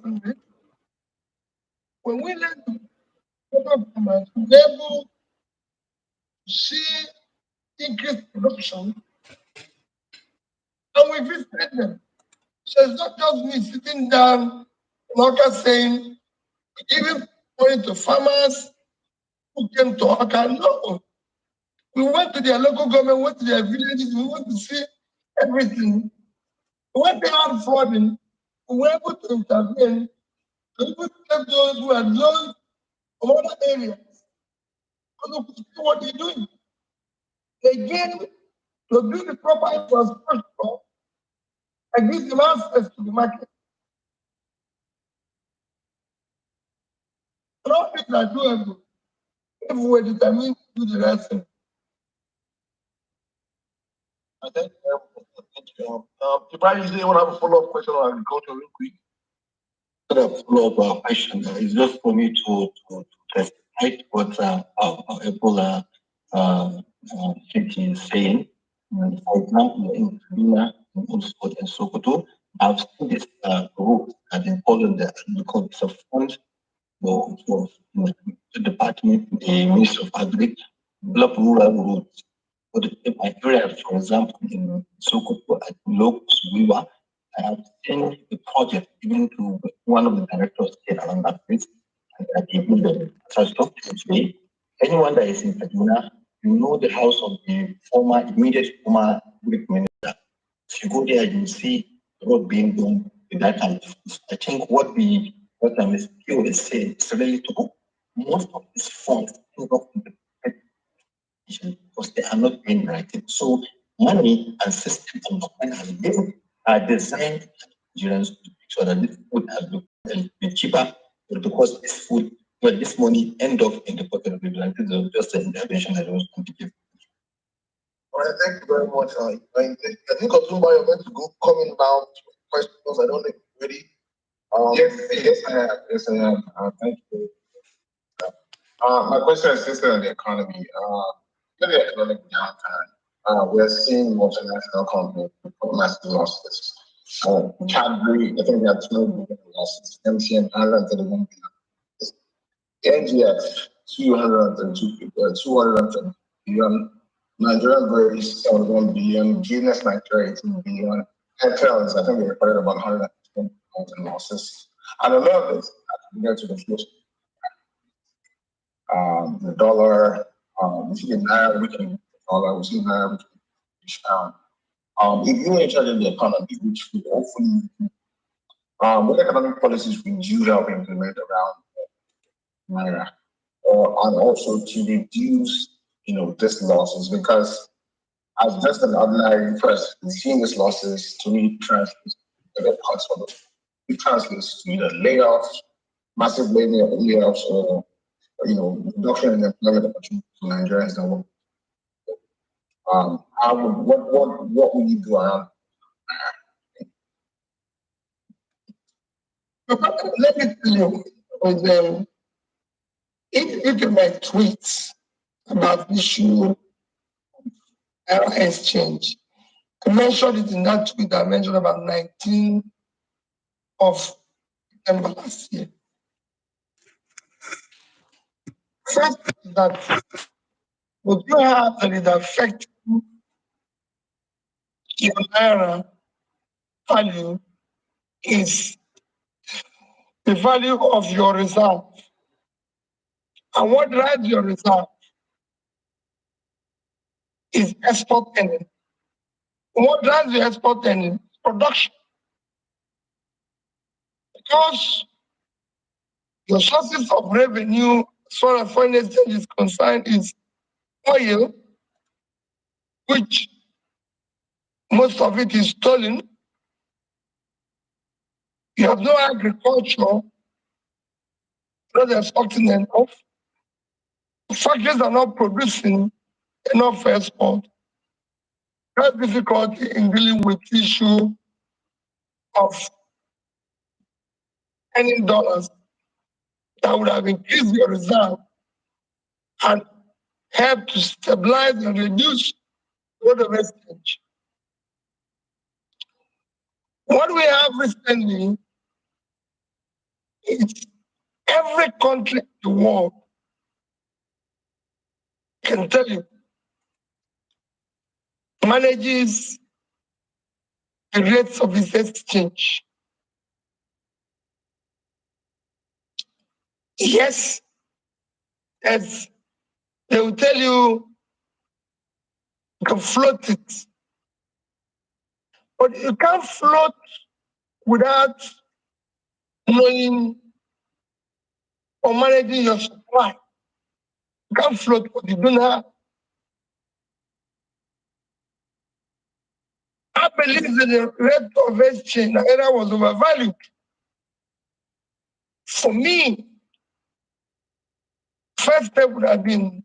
interestingly, when we let the local farmers be able to see increased production, and we visited them. So it's not just me sitting down, Oka saying, giving money to farmers who came to Oka. No. We went to their local government, went to their villages, we went to see everything. When they had flooding, we were able to intervene to even help those who had lost from other areas. Because we could see what they're doing. Again, to do the proper infrastructure and give them access to the market. And all things are doable if we were determined to do the right thing. Thank you. If I usually want to have a follow-up question on agriculture real quick. Follow-up question is just for me to testify what Ebola is saying. For example, in Kaduna and also in Sokoto, I've seen this group that they call it the fund for the department, the Ministry of Agriculture, develop rural roads. For the my area, for example, in Sokoto at Locust River, I have seen the project given to one of the directors here around that place, and I give the infrastructure. Anyone that is in Kaduna, you know the house of the immediate former Greek minister. If you go there, you see the road being done with that kind of. I think what Ms. Q is saying is really to most of these funds end up in the because they are not being directed. So money and system development has been designed Nigerians to make sure that this food has been cheaper, but because this money end up in the pocket of the vigilantes, so just an intervention that was going to give. All right, thank you very much. I think Otumba, you're going to go coming now to questions. I don't know if you're ready. Yes, I have. Yes, I have. Thank you. My question is just on the economy. Look at the economic downturn. We're seeing multinational companies report massive losses. Cadbury, I think they have 12 billion losses. MTN, 131 billion. NGX, 230 billion. Nigerian Breweries, 71 billion. Guinness Nigeria, 18 billion. Hotels, I think they reported about 110 billion losses. And a lot of this compared to the future. The dollar, we see the naira weakening, we see the naira weakening. If you're in charge of the economy, which will hopefully, what economic policies would you help implement around naira, and also to reduce, these losses? Because as just an ordinary person, seeing these losses to me translates to either layoffs, massive layoffs, or reduction in employment opportunities for Nigerians that work. What will you do around? Let me tell you, if you look at my tweets about the issue of exchange, I mentioned it in that tweet. I mentioned about 19 of September last year. First, that what you have that is affecting your naira value is the value of your reserve. And what drives your reserve is export earning. What drives the export earning? Production. Because your sources of revenue, as far as foreign exchange is concerned, is oil, which most of it is stolen. You have no agriculture, not exporting enough. Factories are not producing enough for export. That's difficulty in dealing with the issue of earning dollars that would have increased your reserve and help to stabilize and reduce the exchange. What we have recently It's every country in the world can tell you manages the rates of its exchange. Yes, as they will tell you can float it. But you can't float without knowing or managing your supply. You can't float what you don't have. I believe that the rate of exchange in Nigeria was overvalued. For me, first step would have been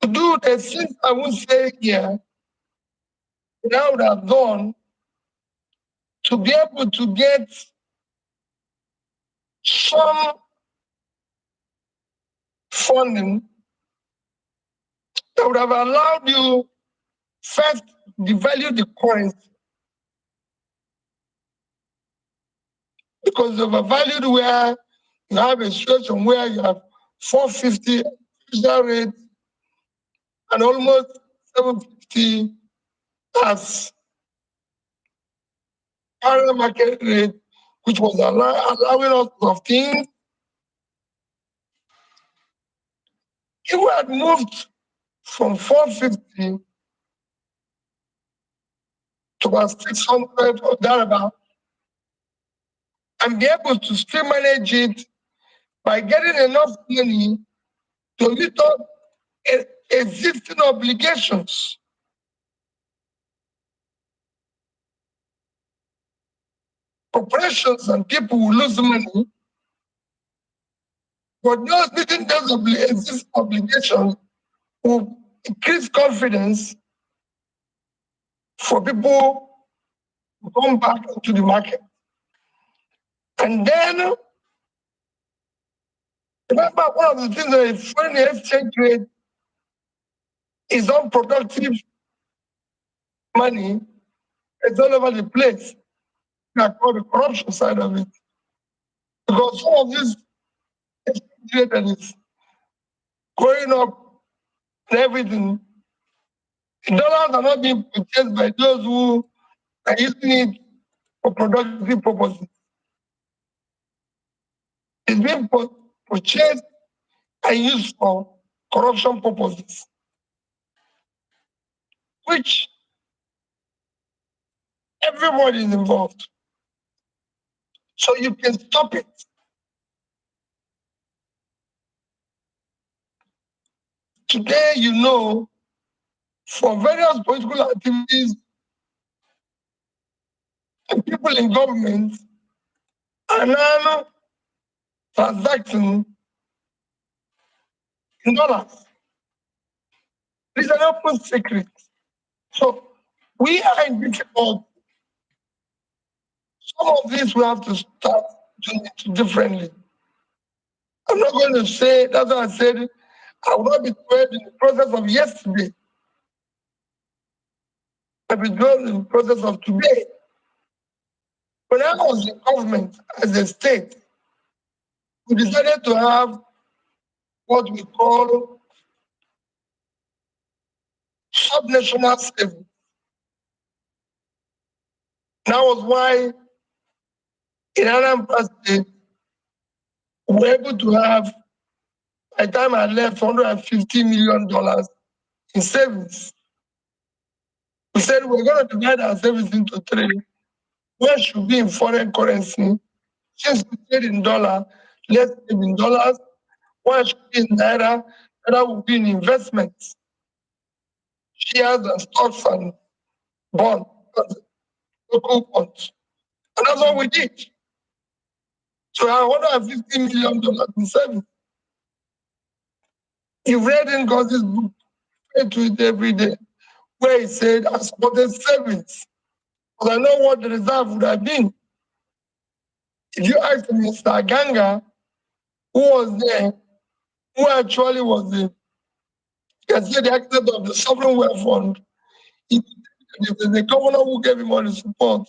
to do the things I would say here, that I would have done to be able to get some funding that would have allowed you first devalue the currency because of a value where you have a situation where you have 450 official rate and almost 750 as current market rate, which was allowing us of things. If we had moved from 450 to about 600 or thereabout, and be able to still manage it by getting enough money to meet up existing obligations. Corporations and people will lose money, but those meeting those existing obligations will increase confidence for people to come back into the market. And then, remember, one of the things that is foreign exchange rate is unproductive money. It's all over the place. I call the corruption side of it. Because some of this exchange rate that is going up and everything, the dollars are not being purchased by those who are using it for productive purposes. It's being purchased and used for corruption purposes, which everybody is involved. So you can stop it. Today, you know, for various political activities, and people in government are now transacting in dollars. It's an open secret. So we are in difficult. Some of this we have to start doing it differently. I'm not going to say, that's why I said I will not be doing in the process of yesterday. I will be doing in the process of today. When I was in government as a state, we decided to have what we call subnational savings. That was why in Anambra State, we were able to have, by the time I left, $150 million in savings. We said we're going to divide our savings into three. One should be in foreign currency. Since we trade in dollar, let's save in dollars. One should be in naira, another will be in investments, shares and stocks and bonds, local bonds. And that's what we did. So I have $150 million in savings. You've read in God's book, pray to it every day, where he said, I supported savings. Because I know what the reserve would have been. If you ask Mr. Ganga, who was there, who actually was the, you can say the architect of the sovereign wealth fund, the governor who gave him all the support,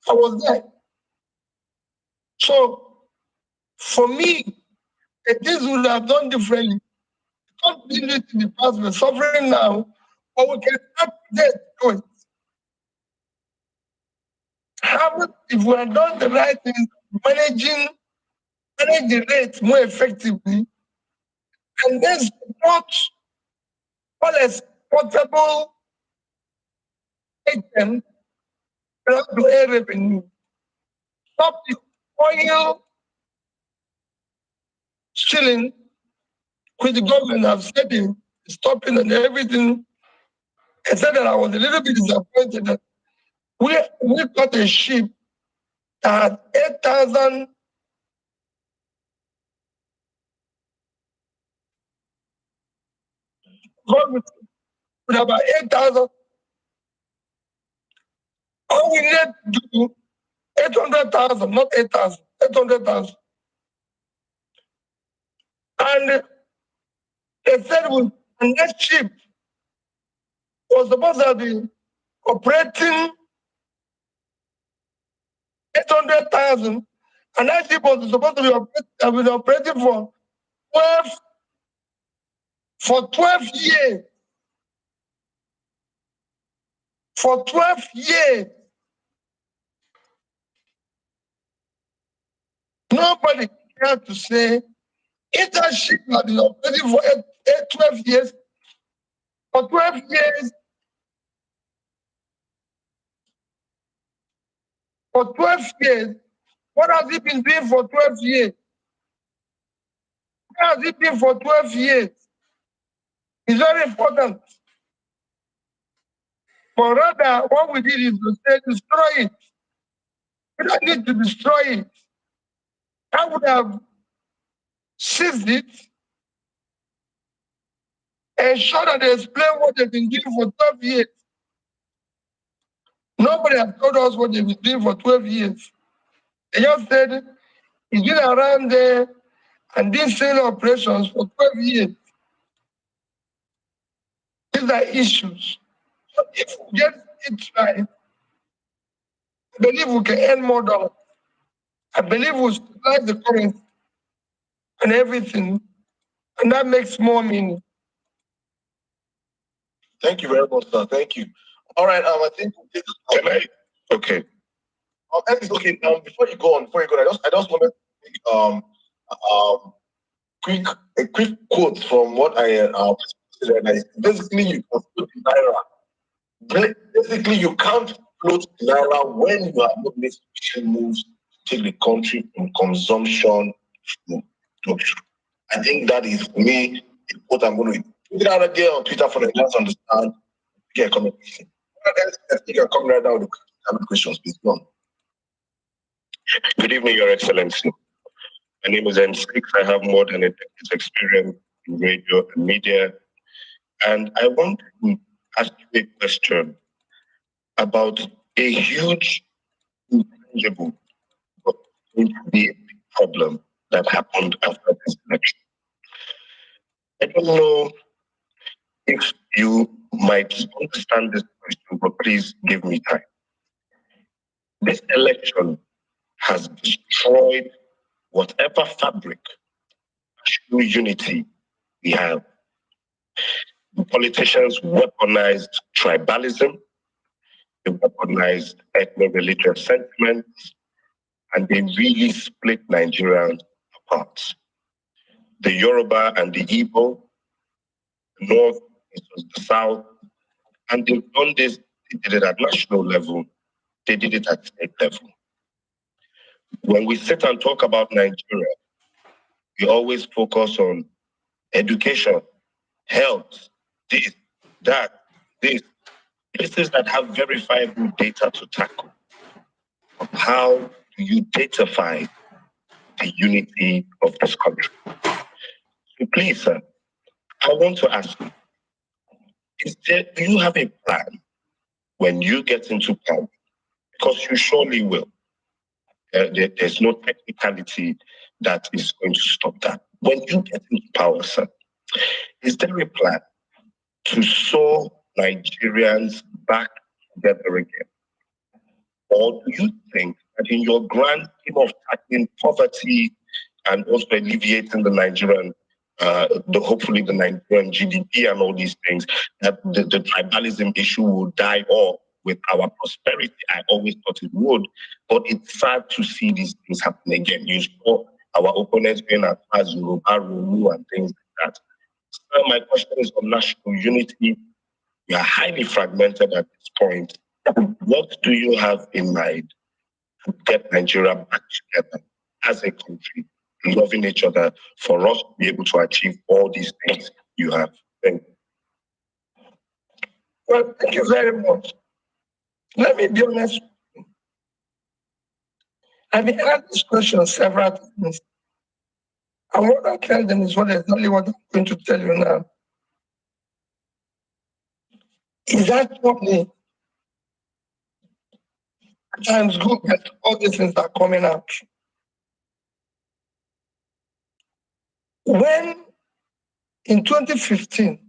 I was there. So, for me, the things we would have done differently. Don't do it in the past, we're suffering now, but we can start today to do it. If we had done the right thing, manage the rate more effectively, and then support all exportable items to air revenue. Stop the oil shilling, which the government have said in stopping and everything. I said that I was a little bit disappointed that we got a ship that had 8,000 with about 8,000. All we need to do 800,000, not 8,000, 800,000. And they said the next ship was supposed to be operating 800,000, and that ship was supposed to be operating for 12 years. For 12 years. Nobody cared to say if that ship had been operating for 12 years, for 12 years, for 12 years, what has it been doing for 12 years? What has it been for 12 years? It's very important. But rather, what we did is to say, destroy it. We don't need to destroy it. I would have seized it, ensure that they explain what they've been doing for 12 years. Nobody has told us what they've been doing for 12 years. They just said, he's been around there and doing sailing operations for 12 years. These are issues. So if we get it right, I believe we can earn more dollars. I believe we'll stabilize the currency and everything, and that makes more meaning. Thank you very much, sir. Thank you. All right, I think we'll take. Can I? Okay. That is okay. Before you go on, I just wanted to make a quick quote from what I realized. Basically, you can float the naira. Basically, you can't float the naira when you have not made sufficient moves to take the country from consumption to production. I think that is me what I'm going to put it out there on Twitter for the guys to understand. Get communication. I think I come right now with the questions, please. Go on. Good evening, Your Excellency. My name is N6. I have more than a decade's experience in radio and media. And I want to ask you a question about a huge, intangible, but going to be a big problem that happened after this election. I don't know if you might understand this question, but please give me time. This election has destroyed whatever fabric, national unity we have. The politicians weaponized tribalism, they weaponized ethno-religious sentiments, and they really split Nigerians apart. The Yoruba and the Igbo, the North versus the South, and they've done this, they did it at national level, they did it at state level. When we sit and talk about Nigeria, we always focus on education, health, this, that, this, places that have verifiable data to tackle. How do you datify the unity of this country? So please, sir, I want to ask you, do you have a plan when you get into power? Because you surely will. There's no technicality that is going to stop that. When you get into power, sir, is there a plan to sew Nigerians back together again? Or do you think that in your grand scheme of tackling poverty and also alleviating the Nigerian, hopefully the Nigerian GDP and all these things, that the tribalism issue will die off with our prosperity. I always thought it would, but it's sad to see these things happen again. You saw our opponents being as far as Yoruba, Rolu, and things like that. So my question is on national unity. We are highly fragmented at this point. What do you have in mind to get Nigeria back together as a country, loving each other, for us to be able to achieve all these things you have? Thank you. Well, thank you very much. Let me be honest. I've been asked this question several times. And what I tell them is exactly what I'm going to tell you now. Is that only times good that all these things are coming out? When in 2015,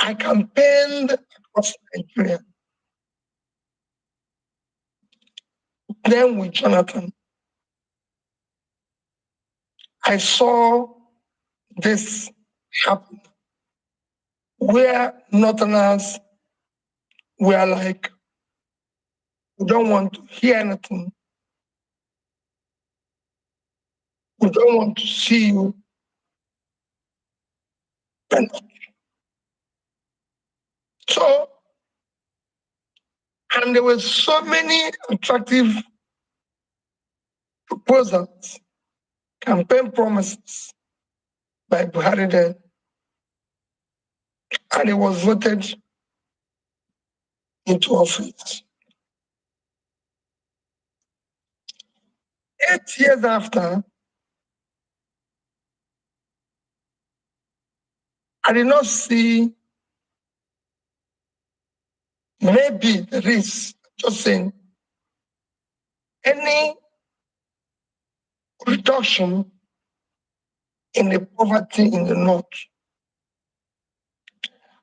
I campaigned across Nigeria, then with Jonathan, I saw this happen, where Northerners were like, we don't want to hear anything. We don't want to see you. So, and there were so many attractive proposals, campaign promises by Buhari then, and it was voted into office. 8 years after, I did not see, maybe there is, just saying, any reduction in the poverty in the North.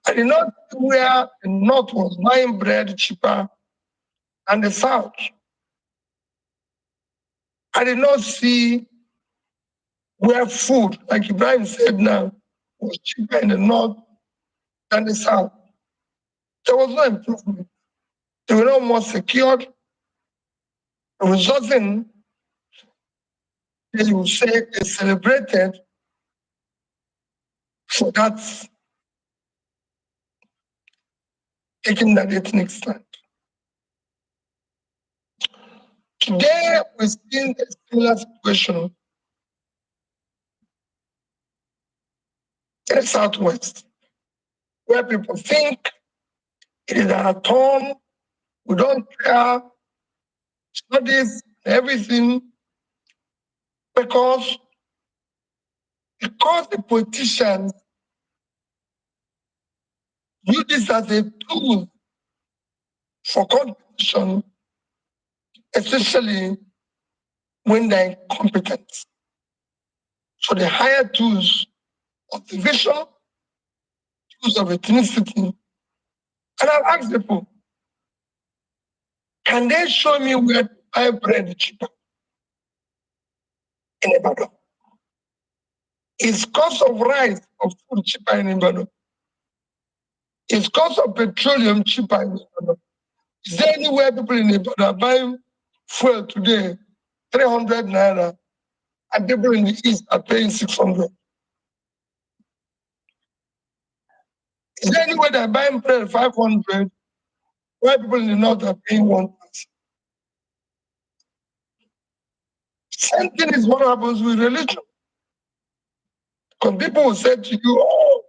I did not see where the North was buying bread cheaper than the South. I did not see where food, like Ibrahim said now, was cheaper in the North than the South. There was no improvement. They were no more secured, resulting, as you would say, is celebrated for that, taking that ethnic stand. Today, we're seeing a similar situation in the Southwest, where people think it is our turn, we don't care, studies, everything, because the politicians use this as a tool for competition, especially when they're incompetent. So they hire tools of division, tools of ethnicity. And I've asked people, can they show me where to buy bread cheaper in Ibadan? Is cost of rice or food cheaper in Ibadan? Is cost of petroleum cheaper in Ibadan? Is there anywhere people in Ibadan are buying fuel today, 300 naira, and people in the East are paying 600? Is there anywhere they're buying bread 500, where people in the North are paying 1,000? Same thing is what happens with religion. Because people will say to you, oh,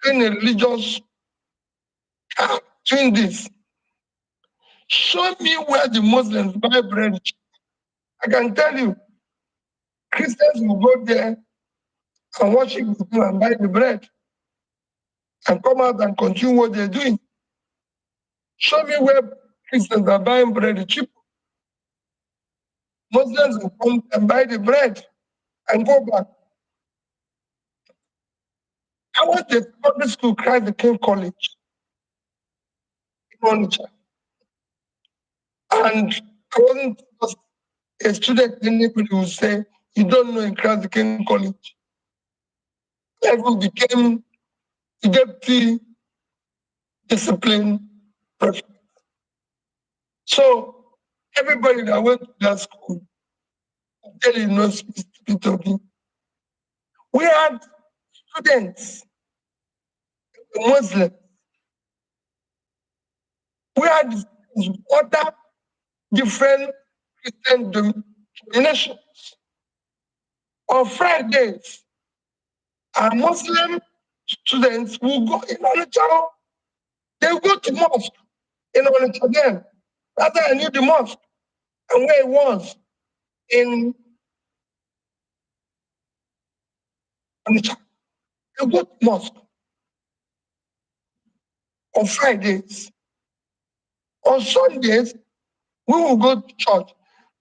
doing a religious, doing this. Show me where the Muslims buy bread. I can tell you, Christians will go there and worship with you and buy the bread and come out and continue what they're doing. Show me where Christians are buying bread cheap. Muslims will come and buy the bread and go back. I went to public school, Christ the King College in Onitsha. And I wasn't just a student, anybody would say, you don't know in King College. I even became the deputy discipline prefect. So everybody that went to that school, tell knows Peter Obi. We had students, Muslims. We had other different Christian denominations. On Fridays, our Muslim students will go in Onitsha. They will go to mosque in Onitsha again. That's how I knew the mosque and where it was in Onitsha. They go to mosque on Fridays. On Sundays, we will go to church.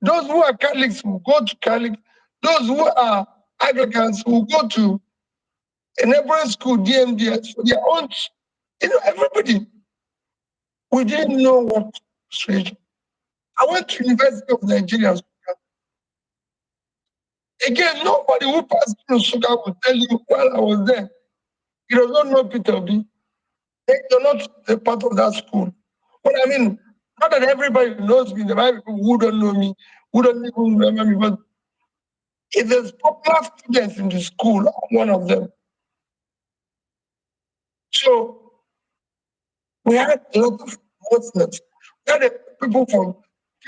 Those who are Catholics will go to Catholic. Those who are Anglicans will go to a neighboring school, DMDS, for their own. Everybody. We didn't know what was. I went to University of Nigeria. Again, nobody who passed through Sugar will tell you while I was there. He does not know Peter Obi. They're not a part of that school. But I mean, not that everybody knows me. There are people who don't know me, who don't even remember me. But if there's popular students in the school, I'm one of them. So we had a lot of Muslims. We had people from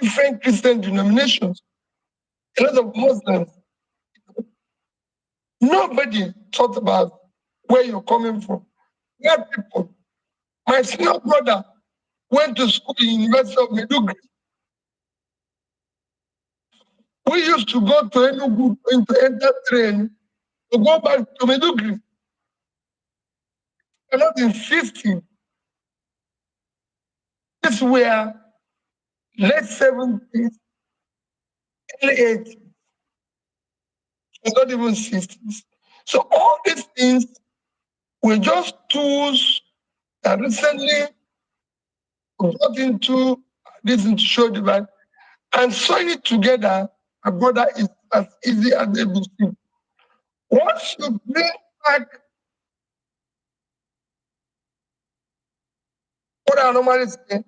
different Christian denominations, a lot of Muslims. Nobody thought about where you're coming from. We had people. My senior brother went to school in University of Maiduguri. We used to go to Enugu to enter train to go back to Maiduguri. We're not insisting. These were late 70s, early 80s, not even 60s. So all these things were just tools that recently we got into this into show divide and sewing it together. My brother is as easy as ABC. Once you bring back what I normally say,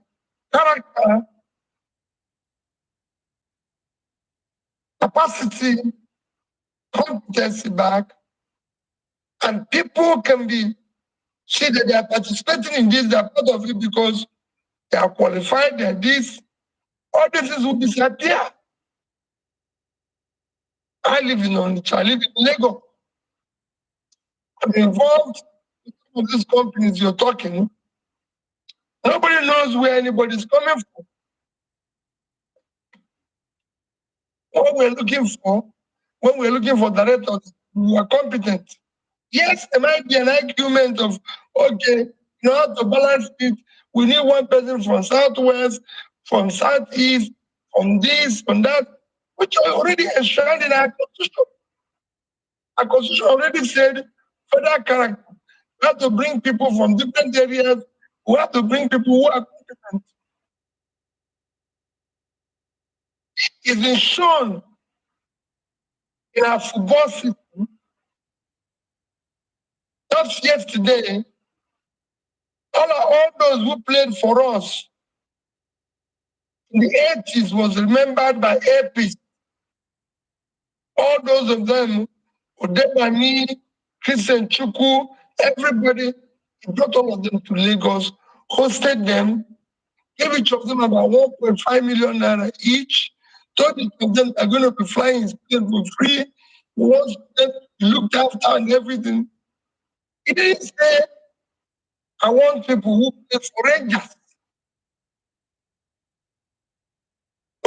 character, capacity, competency back, and people can be see that they are participating in this, they are part of it because they are qualified, they are this, all this is will disappear. I live in Onitsha, I live in Lagos. I'm involved in some of these companies you're talking. Nobody knows where anybody's coming from. What we're looking for, when we're looking for directors who are competent. Yes, there might be an argument of, okay, in order to balance it, we need one person from Southwest, from Southeast, from this, from that, which are already enshrined in our constitution. Our constitution already said federal character. We have to bring people from different areas. We have to bring people who are competent. It's been shown in our football system. Just yesterday, all those who played for us in the 80s was remembered by APs. All those of them, Odebani, Christian Chukwu, everybody, he brought all of them to Lagos, hosted them, gave each of them about 1.5 million naira each, told each of them are going to be flying his plane for free, wants them looked after and everything. He didn't say, I want people who play for Rangers.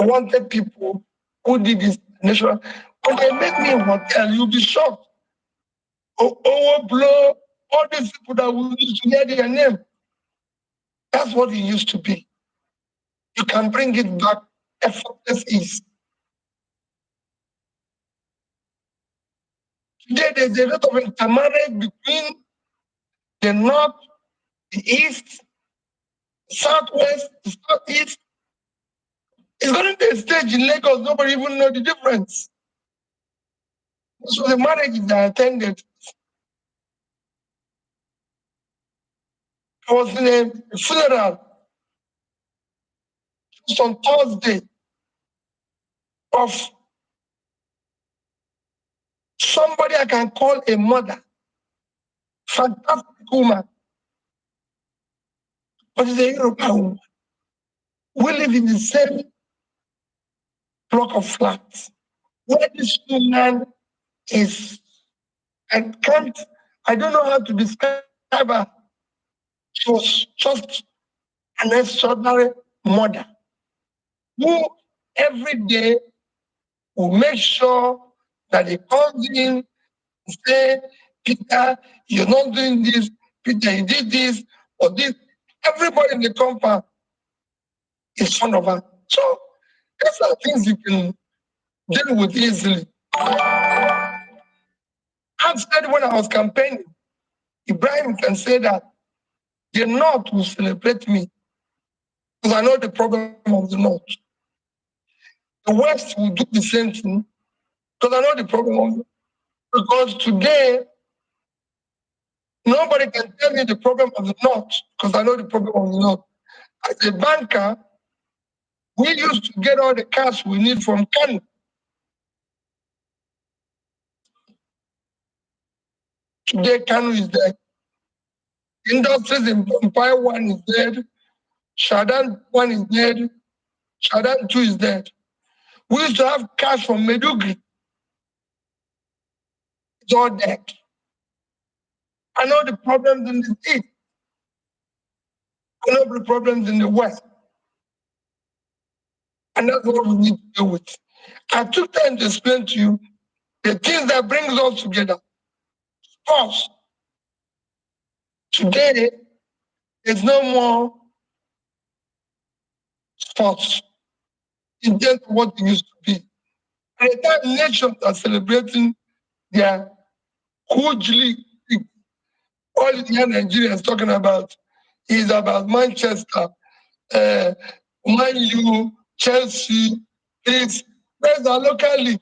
I wanted people who did this national. When they make me in hotel, you'll be shocked. Blow, all these people that we used to hear their name. That's what it used to be. You can bring it back effortless ease. Today, there's a lot of intermarriage between the north, the east, the southwest, the southeast. It's going to a stage in Lagos, nobody even know the difference. So the marriages that I attended, I was in a funeral just on Thursday of somebody I can call a mother, fantastic woman, but it's a Yoruba woman. We live in the same block of flats. Where this woman is, I don't know how to describe her. She was just an extraordinary mother who every day will make sure that he comes in and say, Peter, you're not doing this, Peter, you did this, or this. Everybody in the compound is fond of her. So these are things you can deal with easily. I said when I was campaigning, Ibrahim can say that the North will celebrate me because I know the problem of the North. The West will do the same thing because I know the problem of the Because today, nobody can tell me the problem of the North because I know the problem of the North. As a banker, we used to get all the cash we need from Kano. Today, Kano is dead. Industries in Empire 1 is dead. Shadan 1 is dead. Shadan 2 is dead. We used to have cash from Medugri. It's all dead. I know the problems in the East. I know the problems in the West. And that's what we need to deal with. I took time to explain to you the things that brings us together. Sports. Today, there's no more sports in terms of what it used to be. And the time nations are celebrating their hugely big. All the Nigeria is talking about is about Manchester, Man U, Chelsea, where's our local league?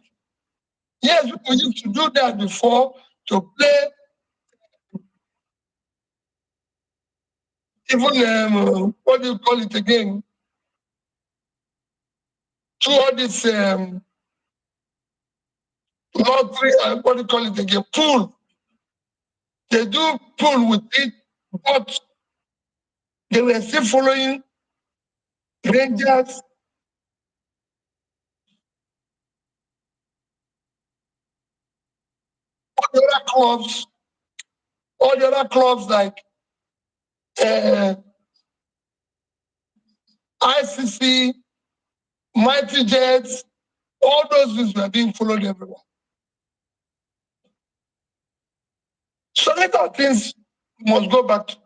Yes, we used to do that before to play even what do you call it again? To all this lottery, what do you call it again? Pool. They do pool with it, but they were still following Rangers. All the other clubs like ICC, Mighty Jets, all those things were being followed everywhere. So later things must go back to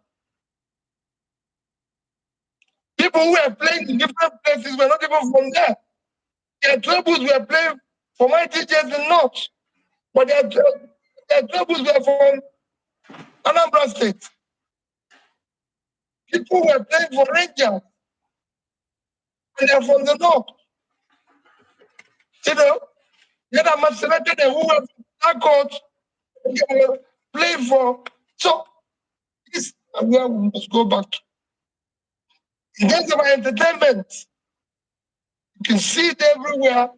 people who were playing in different places were not even from there. Their troubles were playing for Mighty Jets in North, but their troubles were from Anambra State. People were playing for Rangers, and they're from the North. You know, they are macerated and who were from court, they were playing for. So this is where we must go back to. In terms of entertainment, you can see it everywhere.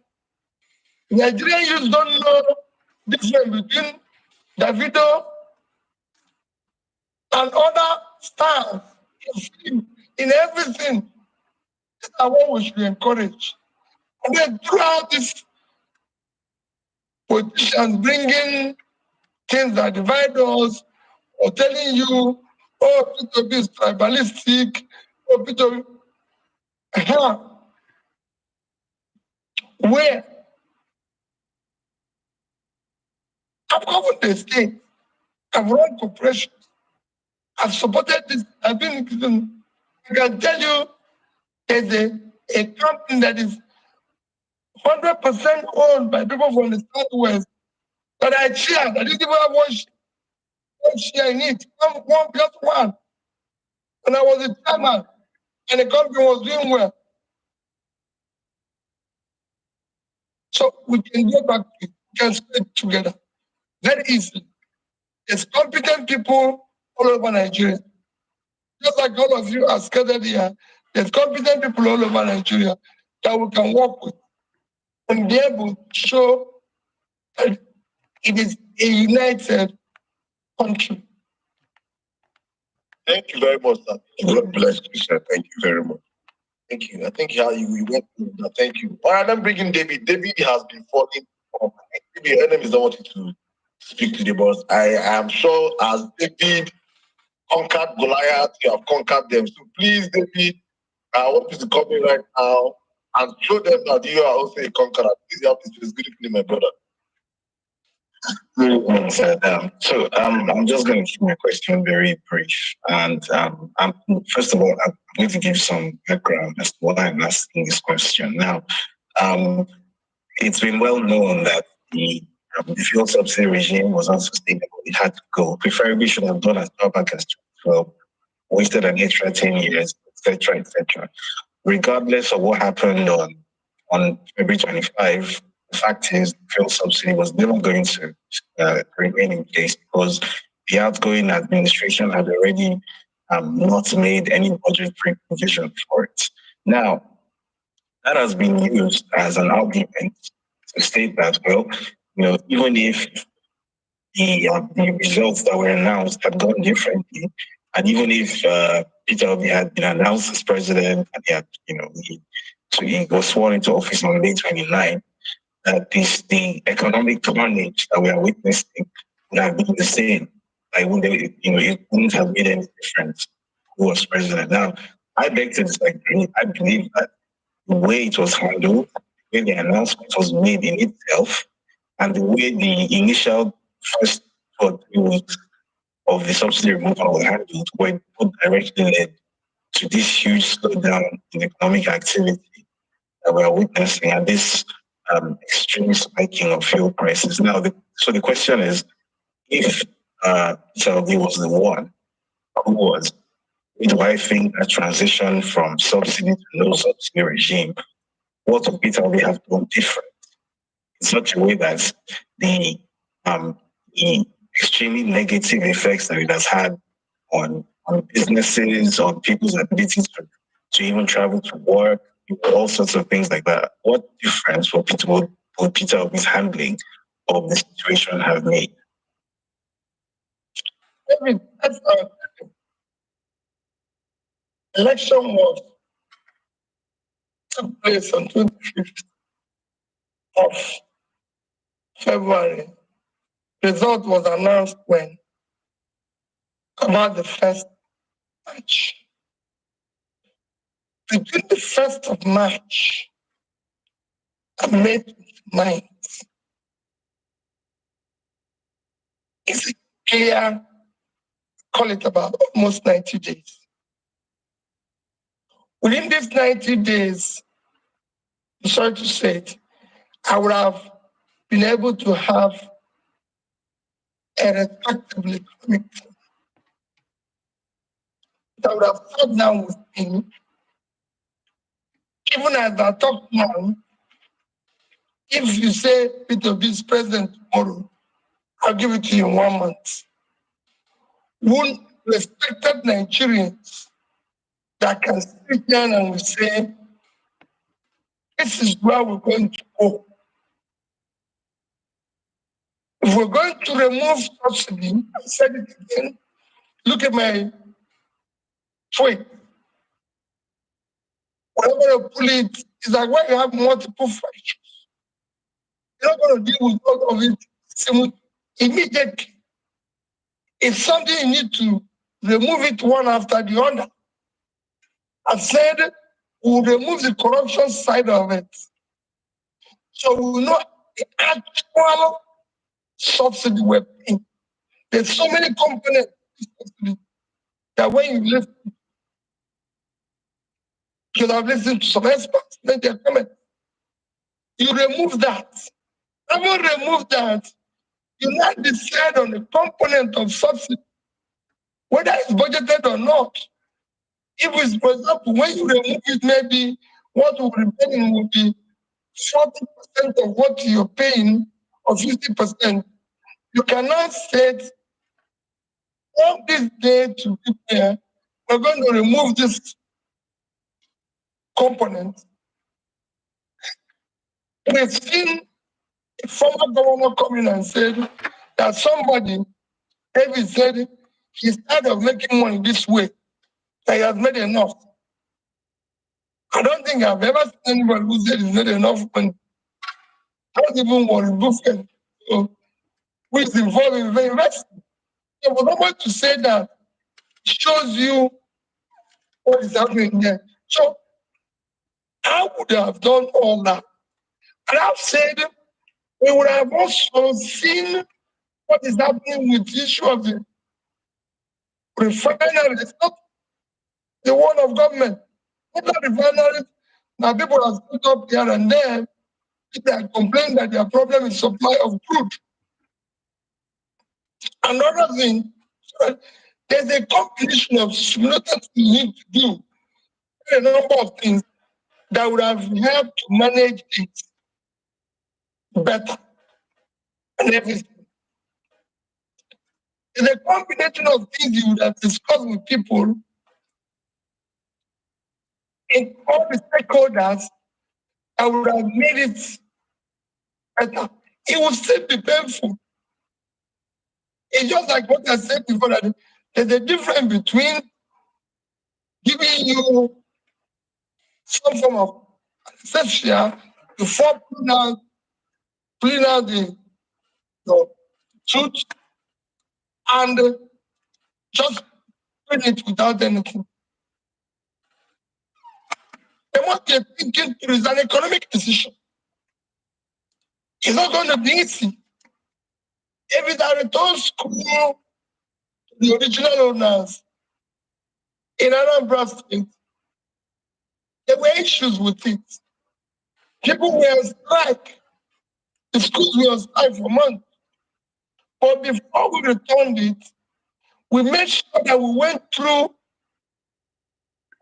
Nigerian youth don't know the difference between Davido and other stars in everything. These are what we should encourage. And then throughout this politicians bringing things that divide us or telling you, oh, Peter Obi is tribalistic, oh, Peter Obi. Where? I've covered the state. I've run corporations. I've supported this. I've been, I can tell you, there's a company that is 100% owned by people from the Southwest that I cheered. I didn't even have one share in it. Just one. And I was the chairman, and the company was doing well. So we can go back, we can speak together very easily. There's competent people all over Nigeria. Just like all of you are scattered here, there's competent people all over Nigeria that we can work with and be able to show that it is a united country. Thank you very much, sir. God bless you, sir. Thank you very much. Thank you. I think how you went through that. Thank you. All right, I'm bringing David. David has been falling off. Maybe your enemies don't want you to speak to the boss. I am sure as David conquered Goliath, you have conquered them. So please, David, I want you to come in right now and show them that you are also a conqueror. Please help this. Good evening, my brother. Good evening, sir. I'm just going to keep my question very brief. And first of all, I'm going to give some background as to why I'm asking this question. Now, it's been well known that the fuel subsidy regime was unsustainable. It had to go. Preferably should have done as far back as 2012, wasted an extra 10 years, etc., etc. Regardless of what happened on February 25, the fact is, the fuel subsidy was never going to remain in place because the outgoing administration had already not made any budgetary provision for it. Now, that has been used as an argument to state that, well, even if the results that were announced had gone differently, and even if Peter Obi had been announced as president and he had, he was sworn into office on May 29, the economic carnage that we are witnessing would have been the same. It wouldn't have made any difference who was president. Now, I beg to disagree. I believe that the way it was handled, the way the announcement was made in itself, and the way the initial first 2 or 3 weeks of the subsidy removal were handled were directly led to this huge slowdown in economic activity that we are witnessing and this extreme spiking of fuel prices. Now, the question is, if Peter Obi was the one who was, do I think a transition from subsidy to no subsidy regime, what would Peter Obi have done different in such a way that the extremely negative effects that it has had on businesses, on people's ability to even travel to work, all sorts of things like that. What difference would Peter Obi's handling of the situation have made? Election took place on 25th of February. Result was announced when? About the 1st March. Between the 1st of March and May 9th, it's a clear, call it about almost 90 days. Within these 90 days, I'm sorry to say it, I would have been able to have a respectable economic team that would have sat down with me. Even as I talk now, if you say Peter Obi is president tomorrow, I'll give it to you in 1 month. One respected Nigerians that can sit down and say, this is where we're going to go. If we're going to remove subsidy, I said it again, look at my tweet. Whenever I pull it, it's like when you have multiple fractures. You're not going to deal with all of it immediately. It's something you need to remove it one after the other. I said we'll remove the corruption side of it. So we will know the actual subsidy we're paying. There's so many components that when you listen, because I've listened to some experts, then their comments, you remove that. Having removed that, you now decide on the component of subsidy, whether it's budgeted or not. If it's, for example, when you remove it, maybe what will remain will be 40% of what you're paying, or 50%, you cannot say, on this day to prepare, we're going to remove this component. We've seen a former governor come in and said that somebody, David said, he's tired of making money this way, that he has made enough. I don't think I've ever seen anybody who said he's made enough money. Not even Warren Buffett, who is involved in investing. So for someone to say that shows you what is happening there. So I would have done all that. And I've said we would have also seen what is happening with the issue of the refinery. It's not the one of government. Other refineries, now people have stood up here and there, they are complaining that their problem is supply of crude. Another thing, there's a combination of simultaneous you need to do a number of things that would have helped to manage it better and everything. It's a combination of things you would have discussed with people in all the stakeholders that would have made it better. It would still be painful. It's just like what I said before, that there's a difference between giving you some form of anesthesia before pulling out the truth and just doing it without anything. There must be a thinking through. It's an economic decision. It's not going to be easy. If it had returned school to the original owners in Anambra State, there were issues with it. People were on strike. The schools were on strike for months. But before we returned it, we made sure that we went through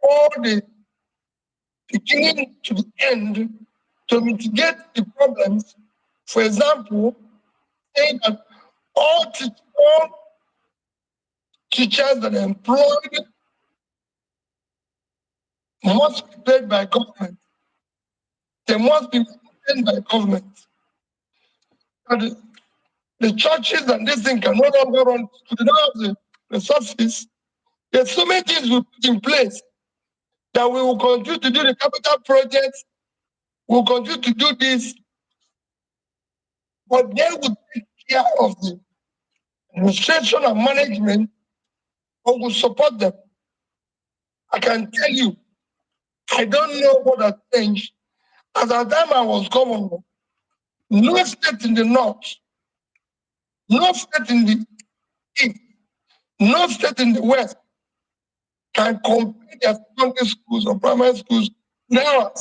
all the beginning to the end to mitigate the problems. For example, saying that all teachers that are employed must be paid by government. They must be paid by government. And the churches and this thing can no longer run to the resources. There's so many things we put in place that we will continue to do the capital projects, we'll continue to do this, but they will take care of the administration and management, or will support them. I can tell you, I don't know what has changed. At the time I was governor, no state in the north, no state in the east, no state in the west can compare their secondary schools or primary schools now.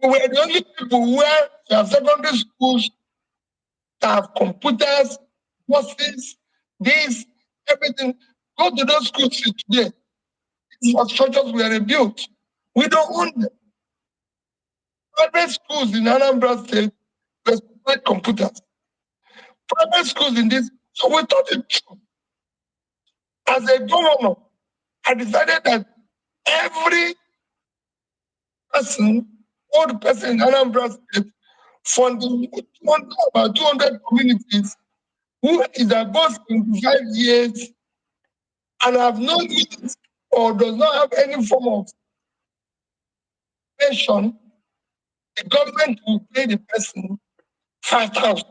We were the only people where their secondary schools that have computers, buses, this, everything. Go to those schools today. Infrastructures were rebuilt. We don't own them. Private schools in Anambra State were supplied computers. Private schools in this, so we thought it true. As a governor, I decided that every person, old person in Anambra State, from the about 200 communities who is above 25 years and have no needs or does not have any form of pension, the government will pay the person 5,000.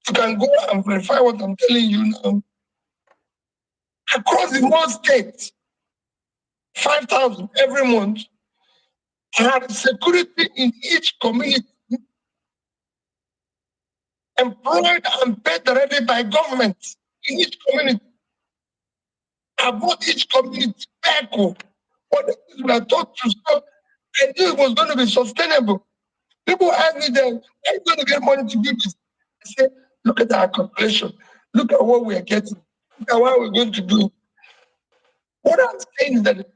You can go and verify what I'm telling you now. Across the whole state, 5,000 every month, and security in each community, employed and paid already by government in each community. I bought each community vehicle. What we were taught to stop, I knew it was going to be sustainable. People ask me then, are you going to get money to do this? I say, look at our calculation. Look at what we are getting. Look at what we're going to do. What I'm saying is that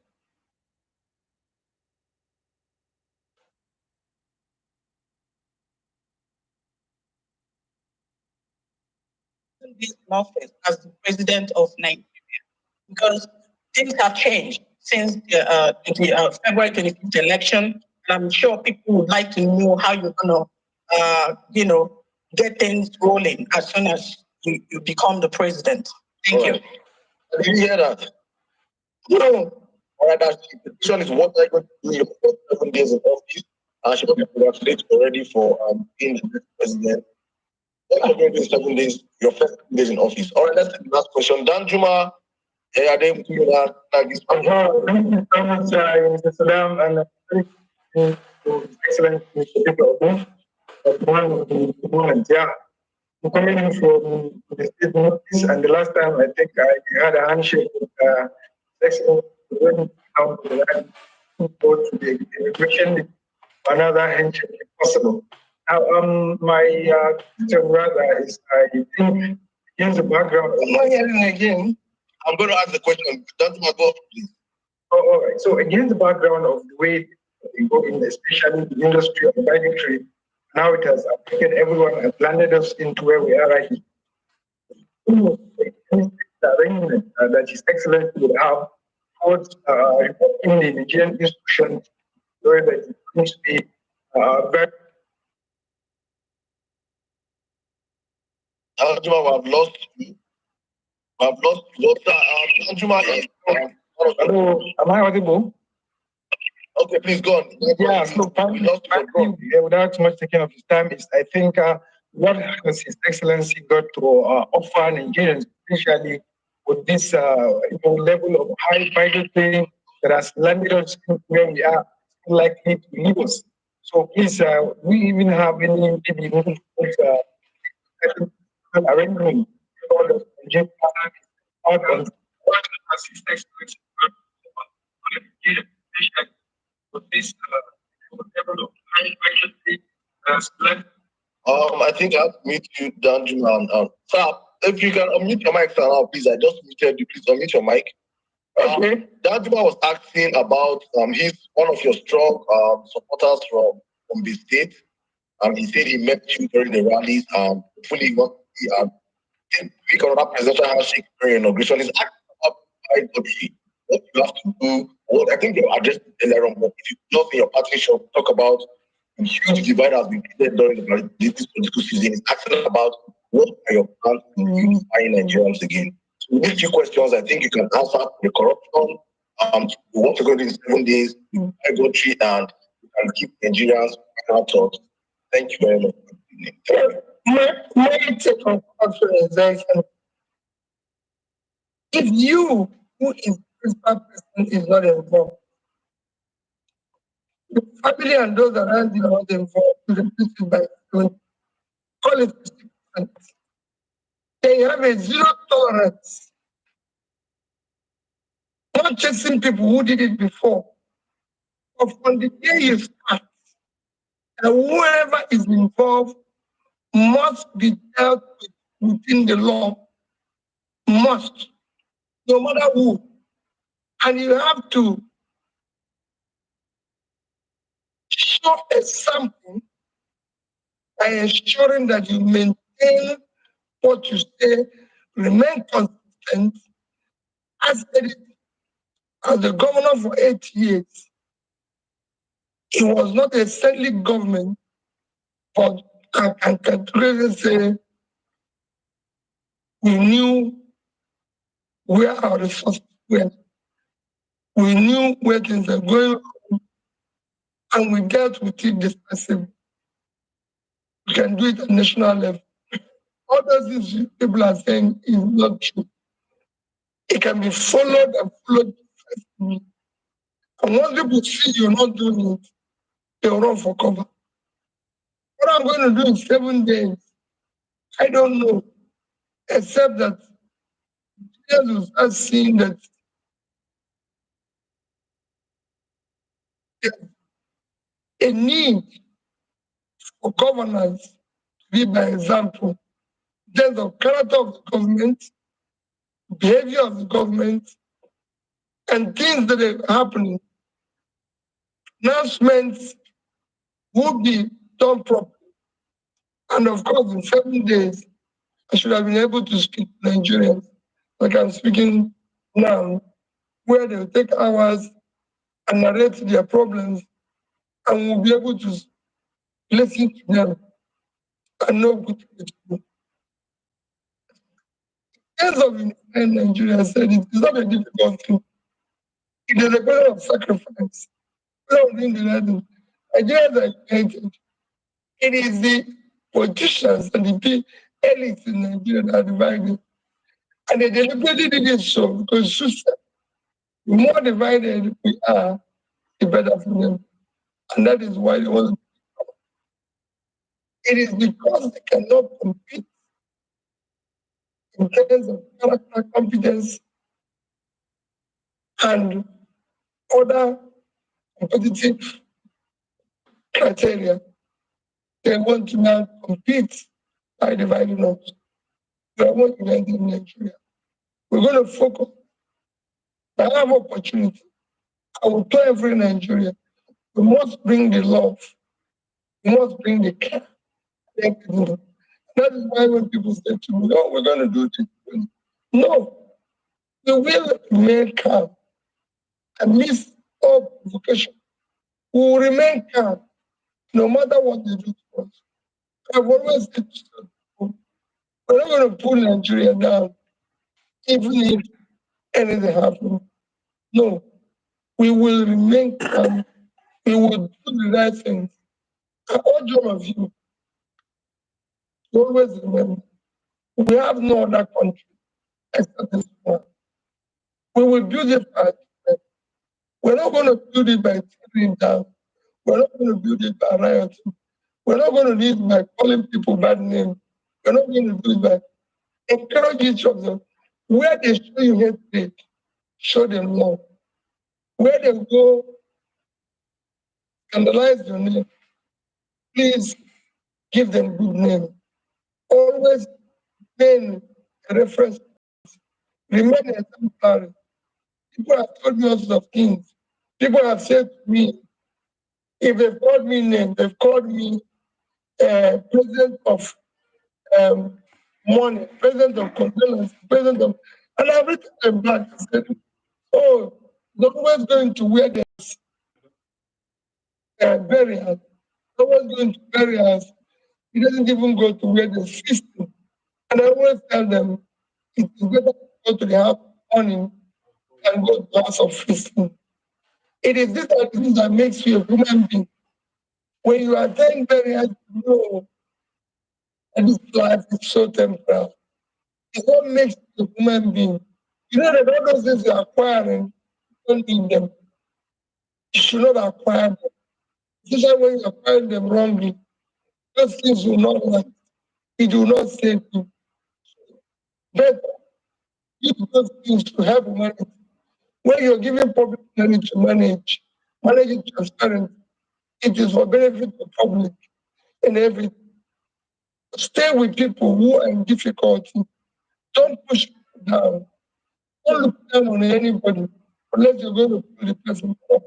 this office as the president of Nigeria, because things have changed since the February 25th election, and I'm sure people would like to know how you're gonna, get things rolling as soon as you become the president. Thank you. Did you hear that? No. All right, the petition is what I got to do your first 7 days in office. And she will be congratulated already for being the next president. What are you going to do in 7 days, your first 7 days in office? All right, let's take the last question. Dan Juma, hey, are they with you that thank you so much, Mr. Salam, and excellent Mr. Peter Obi. One of the moments, yeah. I'm coming in from the state notice, and the last time I think I had a handshake with excellent when down to the line go to the immigration, another handshake if possible. Now, my question rather is, I think, against the background. I'm not hearing again. I'm going to ask the question. Don't go, please. Oh, all right. So against the background of the way we go in, especially the industry of the mining trade, now it has affected everyone and landed us into where we are right now. The arrangement that His Excellency would have towards in the Nigerian institutions, where that it needs to be very. Anjuma, I've lost you. I've lost you. Anjuma is. Hello, am I audible? Okay, please go on. Yeah, so without too much taking of his time, is I think what has His Excellency got to offer Nigerians, especially with this level of high migratory that has landed us where we are likely to leave us. So please, we even have any maybe arrangement for the Nigerian out on what has His Excellency got to Nigeria, especially with this level of high migratory I think I'll meet you, Danjuma. Sir, if you can unmute your mic, sir, now, please. I just muted you. Please unmute your mic. Okay. Danjuma was asking about he's one of your strong supporters from the state. He said he met you during the rallies and hopefully he got the week on that presidential handshake during inauguration. He's asking about what you have to do. What I think you addressed it earlier on, but if you just in your party show talk about the huge divide has been created during this political season. It's asking about what are your plans to unifying Nigerians again. So these two questions, I think you can answer the corruption, what you're going to do in 7 days, migratory, and you can keep Nigerians out. Thank you very much. My take on corruption is that if you, who is the principal person, is not involved, the family and those around you are not involved to reduce it by 20, call it 50%. They have a zero tolerance. Not chasing people who did it before. But from the day you start, and whoever is involved must be dealt with within the law. Must. No matter who. And you have to show a sample by ensuring that you maintain what you say, remain consistent. As the governor for 8 years, it was not a central government, but I can really say we knew where our resources were. We knew where things are going on, and we dealt with it decisively. We can do it at national level. All those things people are saying is not true. It can be followed and followed decisively. And once people see you're not doing it, they'll run for cover. What I'm going to do in 7 days, I don't know, except that players will start seeing that there's a need for governance to be by example in terms of character of the government, behavior of the government, and things that are happening. Announcements will be done properly. And of course, in 7 days, I should have been able to speak to Nigerians like I'm speaking now, where they'll take hours and narrate their problems, and we'll be able to listen to them and know what to do. Tens of in Nigeria said it's not a difficult thing. It is a question of sacrifice. Without doing the right thing. Nigerians are united. It is the politicians and the big elites in Nigeria that are divided. And they deliberately did it so because the more divided we are, the better for them. And that is why they want to. It is because they cannot compete in terms of character, competence, and other competitive criteria. They want to now compete by dividing us. We are more united in Nigeria. We're going to focus. I have opportunity. I will tell every Nigerian, we must bring the love, we must bring the care. That is why when people say to me, "Oh, we're going to do this," no, we will remain calm amidst all provocation. We will remain calm no matter what they do to us. I've always said to people, we're not going to pull Nigeria down, even if anything happens. No, we will remain calm. We will do the right things. I urge all of you to always remember, we have no other country except this one. We will build it by ourselves. We're not going to build it by tearing down. We're not going to build it by rioting. We're not going to do it by calling people bad names. We're not going to do it by encourage each of them. Where they show you hatred, show them love. Where they go scandalize your name, please give them good name. Always remain a reference. Remain exemplary. People have told me all sorts of things. People have said to me, if they've called me name, they've called me president of money, president of condolence, president of, and I've written them back and said, oh, they're always going to wear their burial. No one's going to bury us. He doesn't even go to where the system. And I always tell them, it is better to go to the house of mourning than go to the house of feasting. It is this attitude that makes you a human being. When you attend burial, you know that this life is so temporal. It's what makes you a human being. You know that all those things you're acquiring, you don't need them. You should not acquire them. Especially when you acquire them wrongly, those things will not last. It will not save you. Better use those things to help humanity. When you're giving public money to manage it transparently, it is for benefit of the public and everything. Stay with people who are in difficulty. Don't push people down. Don't look down on anybody unless you're going to pull the person up.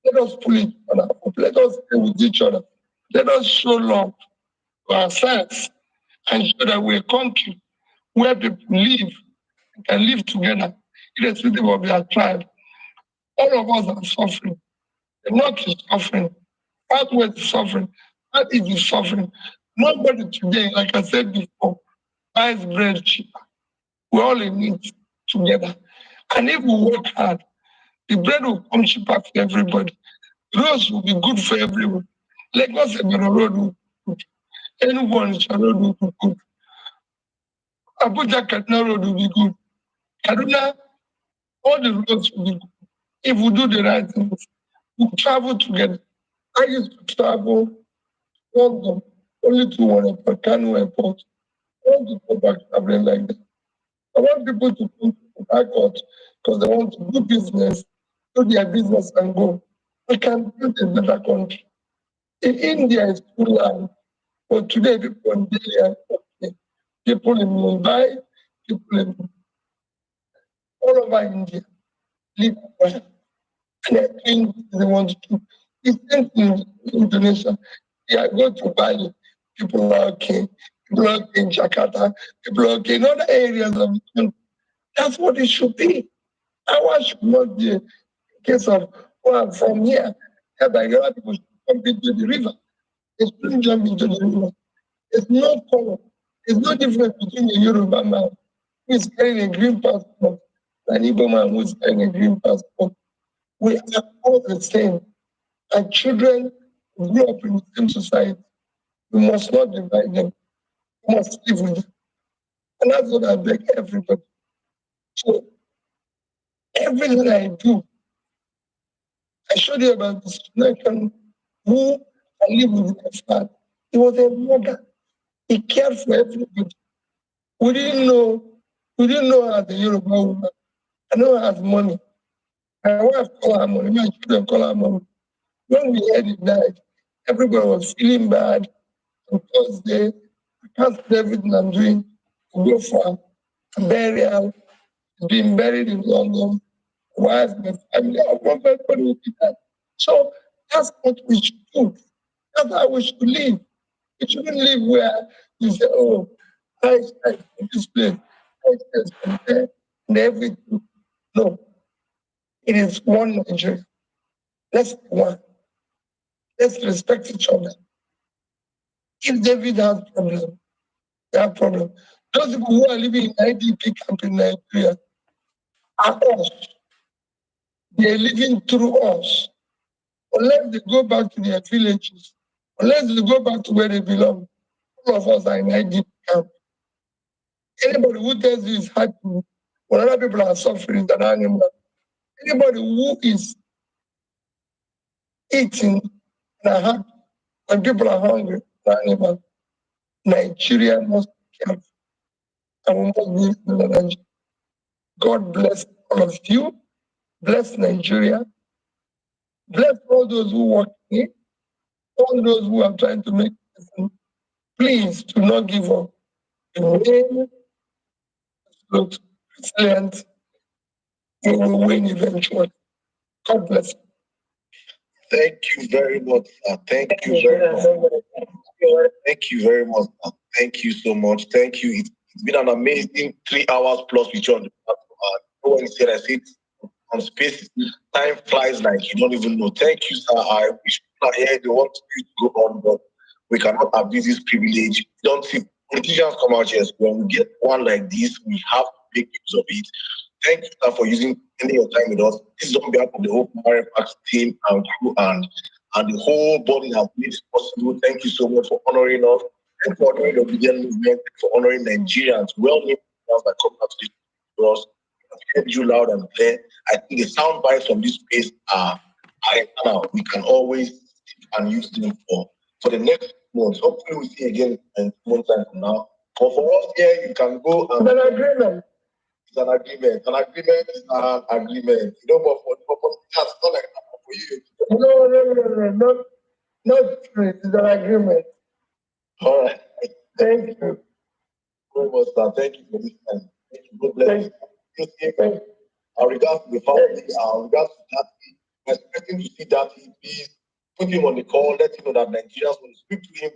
Let us pull each other up. Let us stay with each other. Let us show love to ourselves and show that we're a country where people live and can live together, irrespective of their tribe. All of us are suffering. The North is suffering. Southwest is suffering. Southeast is suffering. Nobody today, like I said before, buys bread cheaper. We're all in it together. And if we work hard, the bread will come cheaper for everybody. Roads will be good for everyone. Lagos Ebero Road will be good. Anyone road will be good. Abuja Kaduna Road will be good. Kaduna, all the roads will be good. If we do the right things, we travel together. I used to travel London only to one airport, Kano Airport. I want to go back traveling like that. I want people to come to the airport because they want to do business, do their business and go. We can build a better country. In India, it's too loud. But today, people in Delhi are okay. People in Mumbai, people in all over India live well. And I think they want to do. The same thing in Indonesia. Yeah, go to Bali, people are okay. people are okay in Jakarta, people are okay in other areas of the country. That's what it should be. Our should not be a case of, oh, I'm from here, by the other people should jump into the river. They shouldn't jump into the river. There's no color. There's no difference between a Yoruba man who is carrying a green passport and an Igbo man who is carrying a green passport. We are all the same. And children grow up in the same society. We must not divide them. We must live with them. And that's what I beg everybody. So everything I do, I showed you about this connection who I live with my father. He was a mother. He cared for everybody. We didn't know her as a Yoruba woman. I know her as money. My wife called her money, my children call her money. When we heard he died, everybody was feeling bad. On Thursday, I canceled everything I'm doing to go for a burial. Being buried in London, wife, my family, everybody will be there. So that's what we should do. That's how we should live. We shouldn't live where you say, oh, I stay from this place, I stay from there, and everything. No, it is one Nigeria. Let's be one. Let's respect each other. If David has problem, they have problem. Those people who are living in IDP camp in Nigeria are us. They are living through us. Unless they go back to their villages, unless they go back to where they belong, all of us are in IDP camp. Anybody who tells you is happy when other people are suffering than animal, anybody who is eating and are happy when people are hungry than animal, Nigeria must be careful. And we must be in Nigeria. God bless all of you. Bless Nigeria. Bless all those who work in it, all those who are trying to make it. Please do not give up. Remain resilient. We will win eventually. God bless you. Thank you very much. Thank you very much. Thank you very much. Thank you so much. Thank you. It's been an amazing 3 hours plus with you on the platform. No one said I said on space. Time flies like you don't even know. Thank you, sir. I wish people are here. They want you to go on, but we cannot abuse this privilege. We don't see politicians come out here. When we get one like this, we have to make use of it. Thank you, sir, for spending your time with us. This is on behalf of the whole Marine Parks team and crew and the whole body that made this possible. Thank you so much for honoring us. Thank you for honoring the Obedient movement, for honoring Nigerians. Well-named that come out to this to us. I've heard you loud and clear. I think the sound bites from this space are now. We can always and use them for the next month. Hopefully we'll see again in 2 months time from now. But for us here, you can go and An agreement. It's an agreement. An agreement is an agreement. You know, but for politicians, it's not like that for you. No, not true. It's an agreement. All right. Thank you. Very much, sir. Thank you for this time. Thank you. God bless you. Our regards to the family, our regards to Daddy. We're expecting to see Daddy. Please put him on the call. Let him know that Nigerians will speak to him.